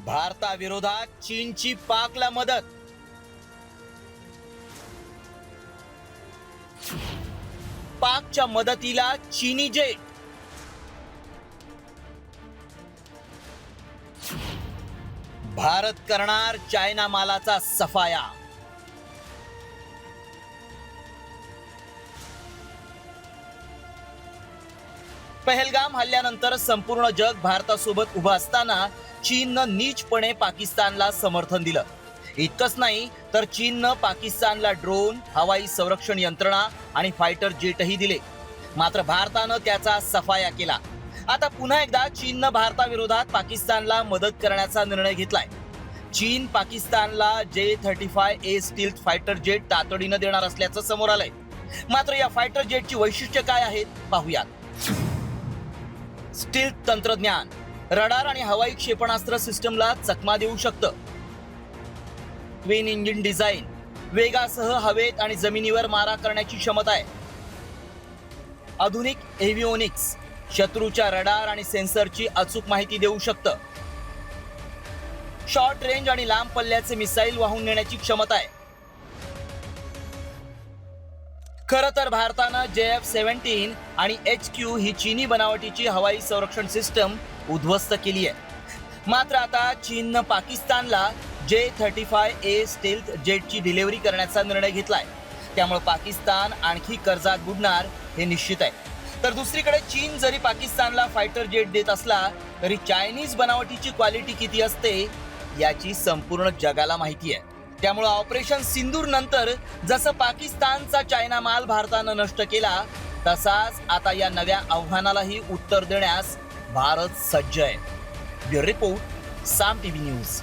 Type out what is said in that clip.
भारताविरोधात चीनची पाकला मदत. पाकच्या मदतीला चीनी जेट. भारत करणार चायना मालाचा सफाया. पहलगाम हल्ल्यानंतर संपूर्ण जग भारतासोबत उभं असताना चीननं नीचपणे पाकिस्तानला समर्थन दिलं. इतकंच नाही तर चीननं पाकिस्तानला ड्रोन, हवाई संरक्षण यंत्रणा आणि फायटर जेटही दिले. मात्र भारतानं त्याचा सफाया केला. आता पुन्हा एकदा चीननं भारताविरोधात पाकिस्तानला मदत करण्याचा निर्णय घेतलाय. चीन पाकिस्तानला J-35A स्टील्थ फायटर जेट तातडीनं देणार असल्याचं समोर आलंय. मात्र या फायटर जेटची वैशिष्ट्ये काय आहेत पाहूयात. स्टील्थ तंत्रज्ञान, रडार आणि हवाई क्षेपणास्त्र सिस्टमला चकमा देऊ शकतं. ट्विन इंजिन डिझाईन, वेगासह हवेत आणि जमिनीवर मारा करण्याची क्षमता आहे. आधुनिक एव्हिओनिक्स, शत्रूच्या रडार आणि सेन्सरची अचूक माहिती देऊ शकतं. शॉर्ट रेंज आणि लांब पल्ल्याचे मिसाईल वाहून नेण्याची क्षमता आहे. खरं तर भारतानं JF-17 आणि HQ ही चीनी बनावटीची हवाई संरक्षण सिस्टम उद्ध्वस्त केली आहे. मात्र आता चीननं पाकिस्तानला J-35A स्टील्थ जेटची डिलिव्हरी करण्याचा निर्णय घेतलाय. त्यामुळे पाकिस्तान आणखी कर्जात बुडणार हे निश्चित आहे. तर दुसरीकडे चीन जरी पाकिस्तानला फायटर जेट देत असला तरी चायनीज बनावटीची क्वालिटी किती असते याची संपूर्ण जगाला माहिती आहे. त्यामुळे ऑपरेशन सिंदूर नंतर जसं पाकिस्तानचा चायना माल भारतानं नष्ट केला तसाच आता या नव्या आव्हानालाही उत्तर देण्यास भारत सज्ज आहे. ब्युरो रिपोर्ट, साम TV न्यूज.